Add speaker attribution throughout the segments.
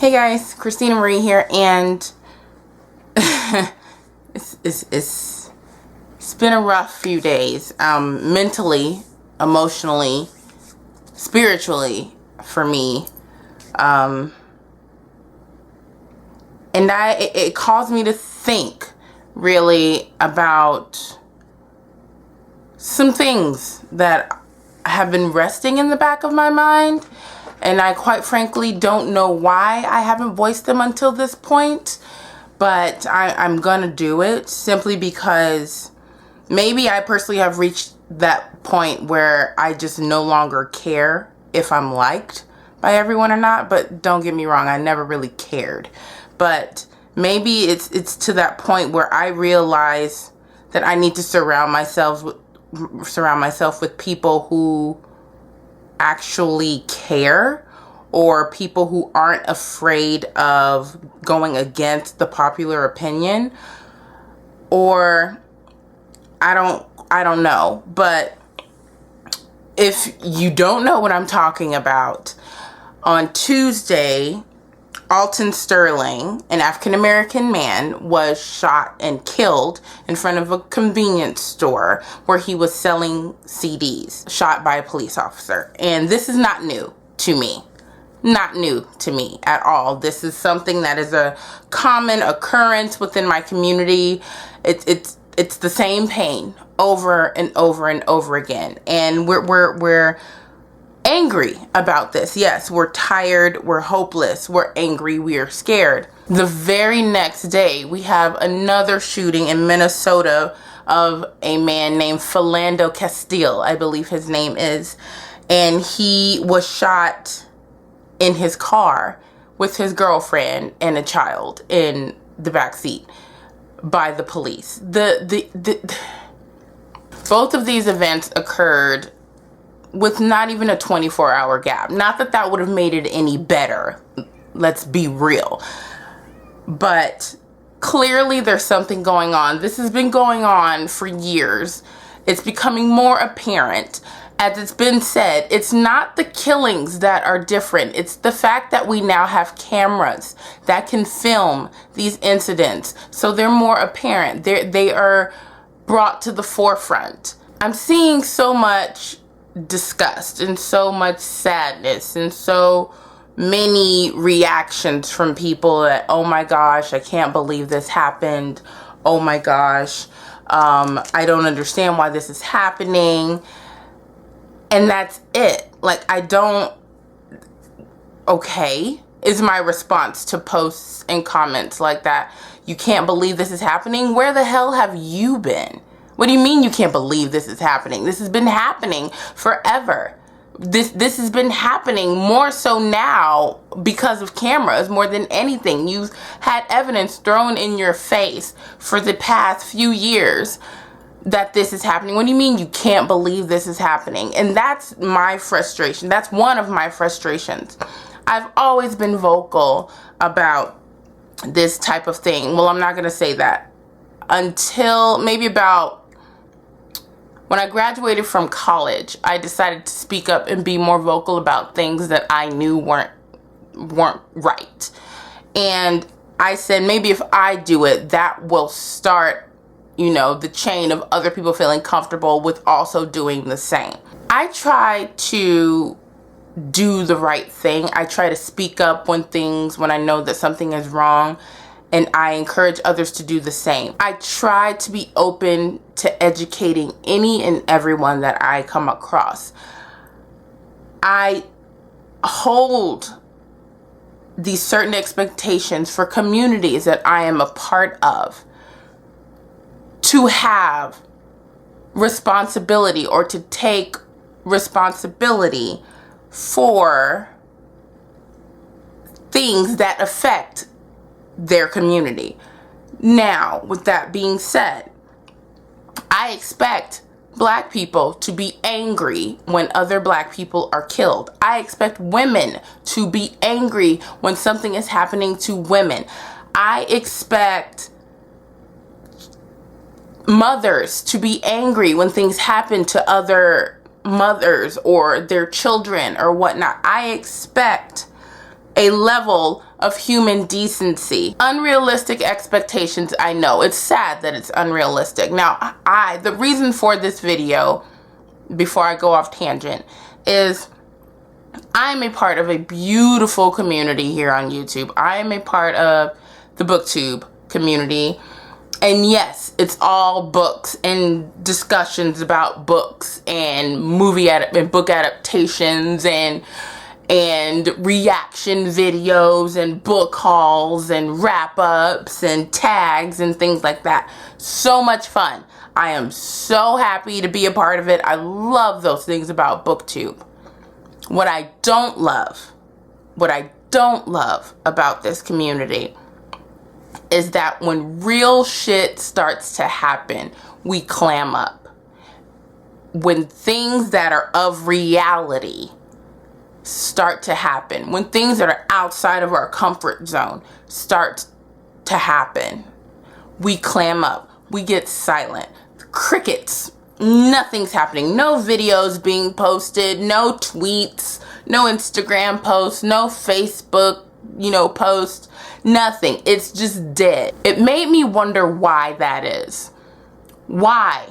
Speaker 1: Hey guys, Christina Marie here, and it's been a rough few days, mentally, emotionally, spiritually for me, and it caused me to think really about some things that have been resting in the back of my mind. And I quite frankly don't know why I haven't voiced them until this point. But I'm gonna do it simply because maybe I personally have reached that point where I just no longer care if I'm liked by everyone or not. But don't get me wrong, I never really cared. But maybe it's to that point where I realize that I need to surround myself with people who actually care, or people who aren't afraid of going against the popular opinion, or I don't know. But if you don't know what I'm talking about, on Tuesday, Alton Sterling, an African-American man, was shot and killed in front of a convenience store where he was selling CDs, shot by a police officer. And this is not new to me. Not new to me at all. This is something that is a common occurrence within my community. It's the same pain over and over and over again. And we're angry about this. Yes, we're tired, we're hopeless, we're angry, we are scared. The very next day, we have another shooting in Minnesota of a man named Philando Castile, I believe his name is, and he was shot in his car with his girlfriend and a child in the back seat by the police. Both of these events occurred with not even a 24-hour gap. Not that that would have made it any better. Let's be real. But clearly there's something going on. This has been going on for years. It's becoming more apparent. As it's been said, it's not the killings that are different. It's the fact that we now have cameras that can film these incidents. So they're more apparent. They are brought to the forefront. I'm seeing so much disgust and so much sadness and so many reactions from people that, oh my gosh, I can't believe this happened. Oh my gosh, I don't understand why this is happening. And that's it. Like, okay, is my response to posts and comments like that. You can't believe this is happening? Where the hell have you been? What do you mean you can't believe this is happening? This has been happening forever. This has been happening more so now because of cameras more than anything. You've had evidence thrown in your face for the past few years that this is happening. What do you mean you can't believe this is happening? And that's my frustration. That's one of my frustrations. I've always been vocal about this type of thing. Well, I'm not going to say that until maybe about when I graduated from college. I decided to speak up and be more vocal about things that I knew weren't right. And I said, maybe if I do it, that will start, the chain of other people feeling comfortable with also doing the same. I try to do the right thing. I try to speak up when I know that something is wrong, and I encourage others to do the same. I try to be open to educating any and everyone that I come across. I hold these certain expectations for communities that I am a part of to have responsibility, or to take responsibility for things that affect their community. Now, with that being said, I expect Black people to be angry when other Black people are killed. I expect women to be angry when something is happening to women. I expect mothers to be angry when things happen to other mothers or their children or whatnot. I expect a level of human decency. Unrealistic expectations, I know. It's sad that it's unrealistic. Now, the reason for this video, before I go off tangent, is I'm a part of a beautiful community here on YouTube. I am a part of the Booktube community. And yes, it's all books and discussions about books and and book adaptations and reaction videos and book hauls and wrap-ups and tags and things like that. So much fun. I am so happy to be a part of it. I love those things about Booktube. What I don't love about this community is that when real shit starts to happen, we clam up. When things that are of reality start to happen, when things that are outside of our comfort zone start to happen, we clam up. We get silent. Crickets. Nothing's happening. No videos being posted, no tweets, no Instagram posts, no Facebook, posts, nothing. It's just dead. It made me wonder why that is. Why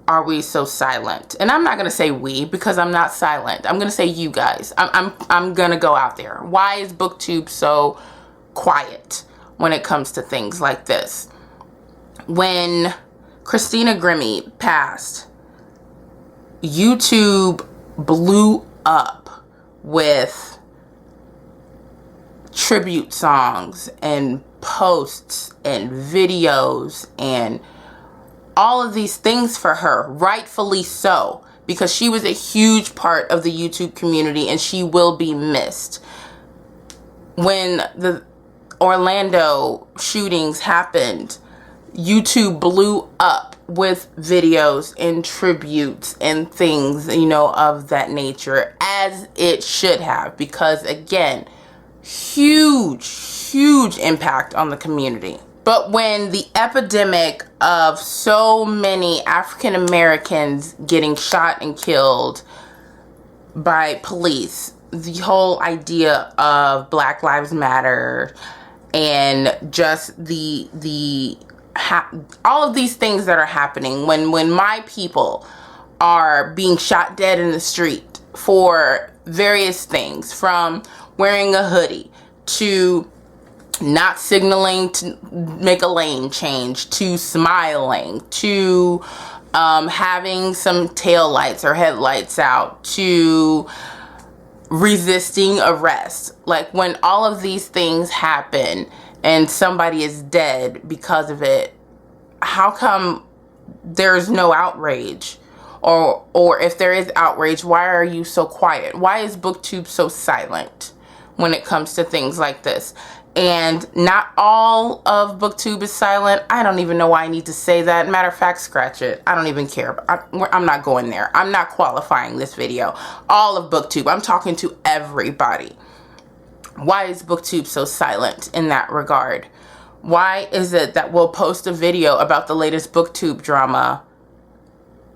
Speaker 1: are we so silent? And I'm not going to say we, because I'm not silent. I'm going to say you guys. I'm going to go out there. Why is Booktube so quiet when it comes to things like this? When Christina Grimmie passed, YouTube blew up with tribute songs and posts and videos and all of these things for her, rightfully so, because she was a huge part of the YouTube community and she will be missed. When the Orlando shootings happened, YouTube blew up with videos and tributes and things, of that nature, as it should have, because again, huge impact on the community. But when the epidemic of so many African Americans getting shot and killed by police, the whole idea of Black Lives Matter and just all of these things that are happening, when my people are being shot dead in the street for various things, from wearing a hoodie to not signaling to make a lane change, to smiling, to having some tail lights or headlights out, to resisting arrest. Like, when all of these things happen and somebody is dead because of it, how come there's no outrage? Or if there is outrage, why are you so quiet? Why is Booktube so silent when it comes to things like this? And not all of Booktube is silent. I don't even know why I need to say that. Matter of fact, scratch it. I don't even care. I'm not going there. I'm not qualifying this video. All of Booktube. I'm talking to everybody. Why is Booktube so silent in that regard? Why is it that we'll post a video about the latest Booktube drama,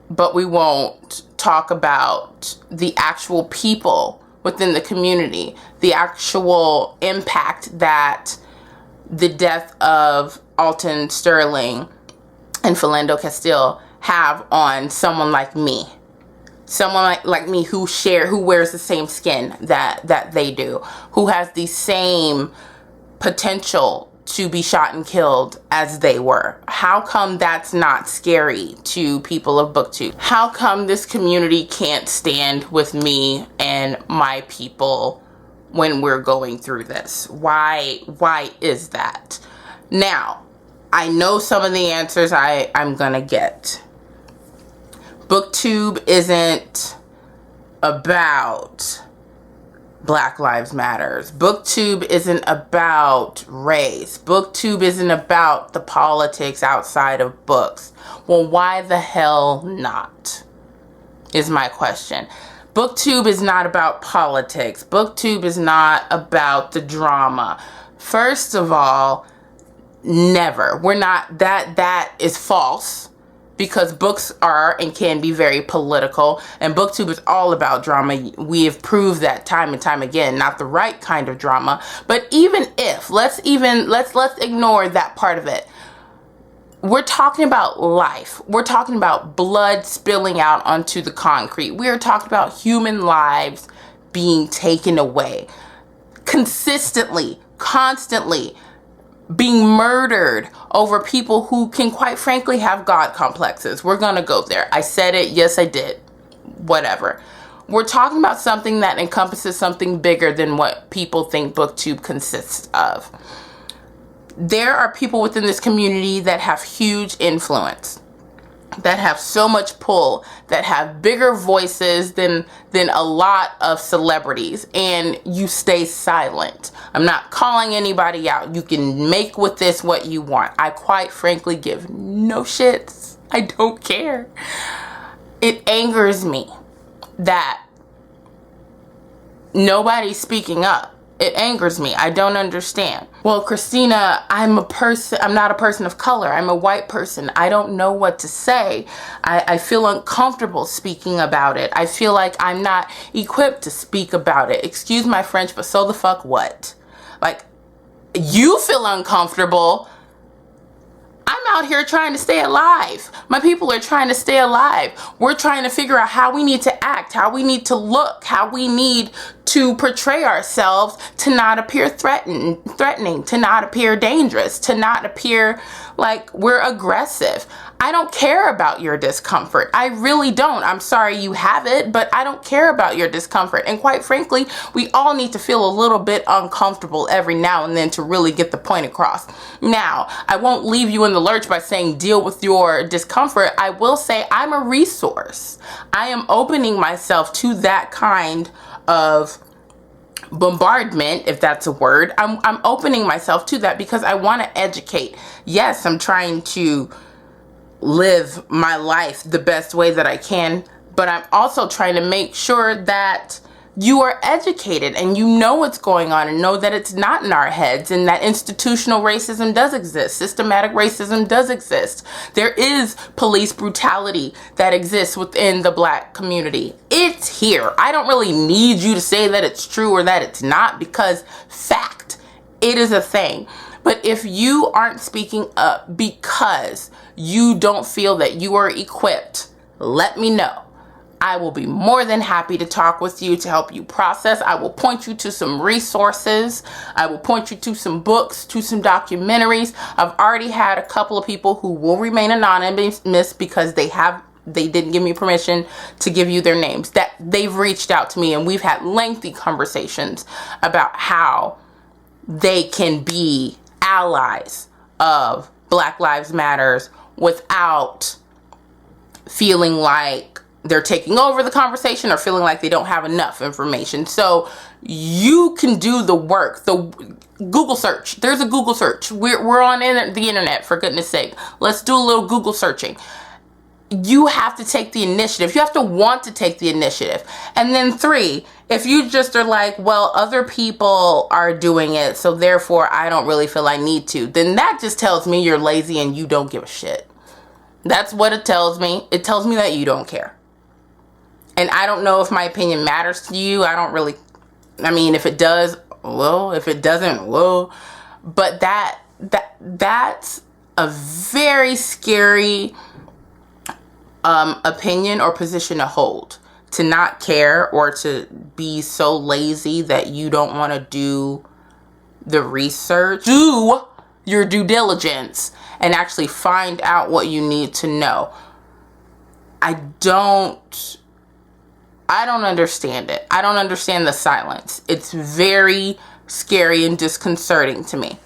Speaker 1: but we won't talk about the actual people within the community, the actual impact that the death of Alton Sterling and Philando Castile have on someone like me? Someone like me who wears the same skin that they do, who has the same potential to be shot and killed as they were. How come that's not scary to people of Booktube? How come this community can't stand with me and my people when we're going through this? Why is that? Now, I know some of the answers I'm gonna get. Booktube isn't about Black Lives Matters. Booktube isn't about race. Booktube isn't about the politics outside of books. Well, why the hell not? Is my question. Booktube is not about politics. Booktube is not about the drama. First of all, never. We're not, that is false. because books are and can be very political, and Booktube is all about drama. We have proved that time and time again, not the right kind of drama. But even if, let's ignore that part of it. We're talking about life. We're talking about blood spilling out onto the concrete. We're talking about human lives being taken away consistently, constantly, being murdered over people who can quite frankly have God complexes. We're gonna go there. I said it. Yes, I did. Whatever. We're talking about something that encompasses something bigger than what people think Booktube consists of. There are people within this community that have huge influence, that have so much pull, that have bigger voices than a lot of celebrities, and you stay silent. I'm not calling anybody out. You can make with this what you want. I quite frankly give no shits. I don't care. It angers me that nobody's speaking up. It angers me. I don't understand. Well, Christina, I'm not a person of color. I'm a white person. I don't know what to say. I feel uncomfortable speaking about it. I feel like I'm not equipped to speak about it. Excuse my French, but so the fuck what? Like, you feel uncomfortable. I'm out here trying to stay alive. My people are trying to stay alive. We're trying to figure out how we need to act, how we need to look, how we need to portray ourselves to not appear threatening, to not appear dangerous, to not appear like we're aggressive. I don't care about your discomfort. I really don't. I'm sorry you have it, but I don't care about your discomfort. And quite frankly, we all need to feel a little bit uncomfortable every now and then to really get the point across. Now, I won't leave you in the lurch by saying deal with your discomfort. I will say I'm a resource. I am opening myself to that kind of bombardment, if that's a word. I'm opening myself to that because I want to educate. Yes, I'm trying to live my life the best way that I can, but I'm also trying to make sure that you are educated and you know what's going on and know that it's not in our heads and that institutional racism does exist. Systematic racism does exist. There is police brutality that exists within the Black community. It's here. I don't really need you to say that it's true or that it's not, because fact, it is a thing. But if you aren't speaking up because you don't feel that you are equipped, let me know. I will be more than happy to talk with you to help you process. I will point you to some resources. I will point you to some books, to some documentaries. I've already had a couple of people who will remain anonymous because they didn't give me permission to give you their names. That they've reached out to me and we've had lengthy conversations about how they can be allies of Black Lives Matters without feeling like they're taking over the conversation or feeling like they don't have enough information. So you can do the work. The Google search. There's a Google search. We're on the internet, for goodness sake. Let's do a little Google searching. You have to take the initiative. You have to want to take the initiative. And then 3, if you just are like, well, other people are doing it, so therefore I don't really feel I need to, then that just tells me you're lazy and you don't give a shit. That's what it tells me. It tells me that you don't care. And I don't know if my opinion matters to you. I don't really, I mean, if it does, well, if it doesn't, well, but that's a very scary opinion or position to hold, to not care or to be so lazy that you don't want to do the research, do your due diligence and actually find out what you need to know. I don't understand it. I don't understand the silence. It's very scary and disconcerting to me.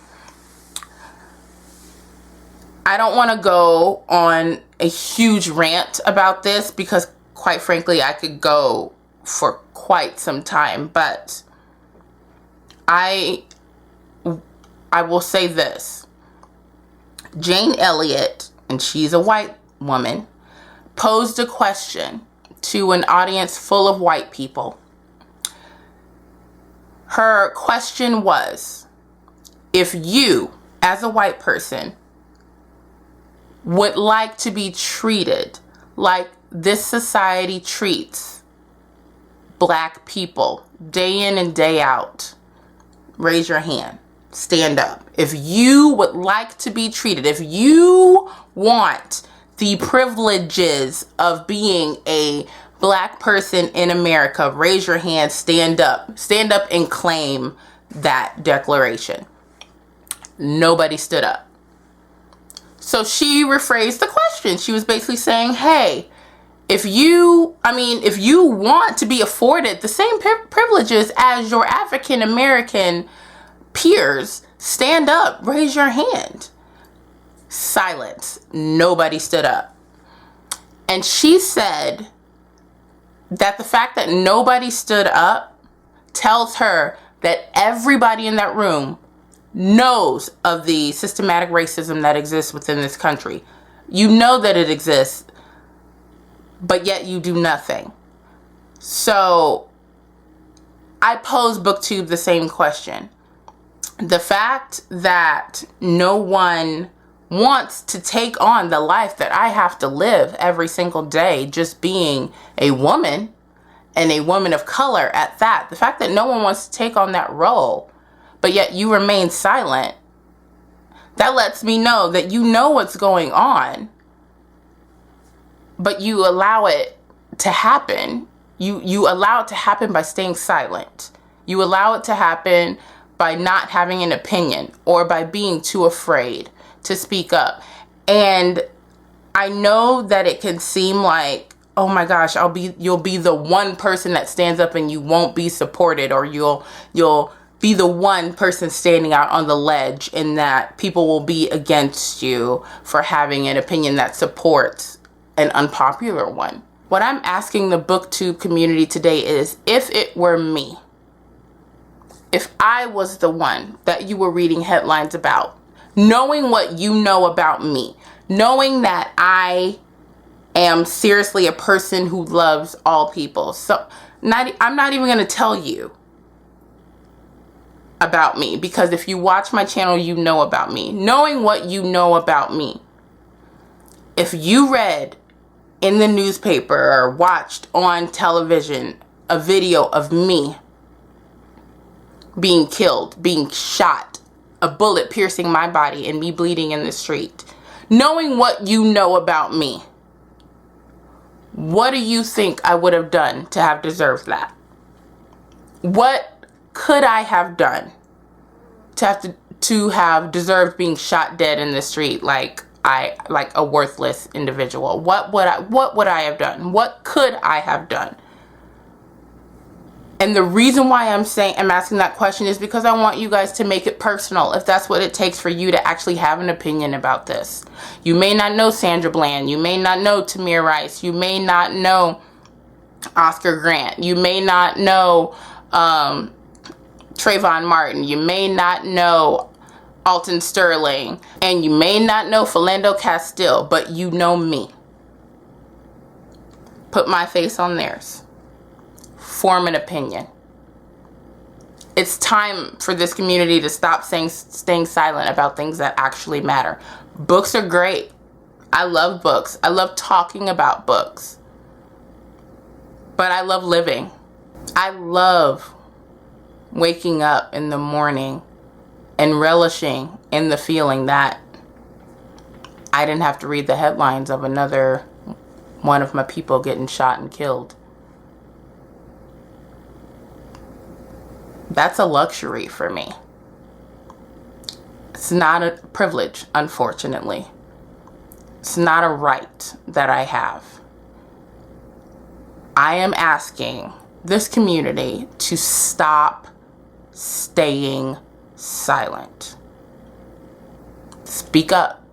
Speaker 1: I don't want to go on a huge rant about this because, quite frankly, I could go for quite some time, but I will say this. Jane Elliott, and she's a white woman, posed a question to an audience full of white people. Her question was, if you, as a white person, would like to be treated like this society treats Black people day in and day out, raise your hand. Stand up. If you would like to be treated, if you want the privileges of being a Black person in America, raise your hand, stand up. Stand up and claim that declaration. Nobody stood up. So she rephrased the question. She was basically saying, hey, if you want to be afforded the same privileges as your African American peers, stand up, raise your hand. Silence. Nobody stood up. And she said that the fact that nobody stood up tells her that everybody in that room knows of the systematic racism that exists within this country. You know that it exists, but yet you do nothing. So I pose Booktube the same question. The fact that no one wants to take on the life that I have to live every single day, just being a woman, and a woman of color at that, the fact that no one wants to take on that role, but yet you remain silent, that lets me know that you know what's going on, but you allow it to happen. You allow it to happen by staying silent. You allow it to happen by not having an opinion or by being too afraid to speak up. And I know that it can seem like, oh my gosh, you'll be the one person that stands up and you won't be supported, or you'll be the one person standing out on the ledge, and that people will be against you for having an opinion that supports an unpopular one. What I'm asking the Booktube community today is, if it were me, if I was the one that you were reading headlines about, knowing what you know about me, knowing that I am seriously a person who loves all people. So I'm not even going to tell you about me, because if you watch my channel, you know about me. Knowing what you know about me, if you read in the newspaper or watched on television a video of me being killed, being shot, a bullet piercing my body and me bleeding in the street, knowing what you know about me, what do you think I would have done to have deserved that? What could I have done to have deserved being shot dead in the street like a worthless individual? What would I have done? What could I have done? And the reason why I'm asking that question is because I want you guys to make it personal, if that's what it takes for you to actually have an opinion about this. You may not know Sandra Bland. You may not know Tamir Rice. You may not know Oscar Grant. You may not know Trayvon Martin. You may not know Alton Sterling. And you may not know Philando Castile, but you know me. Put my face on theirs. Form an opinion. It's time for this community to stop staying silent about things that actually matter. Books are great. I love books. I love talking about books. But I love living. I love waking up in the morning and relishing in the feeling that I didn't have to read the headlines of another one of my people getting shot and killed. That's a luxury for me. It's not a privilege, unfortunately. It's not a right that I have. I am asking this community to stop staying silent. Speak up.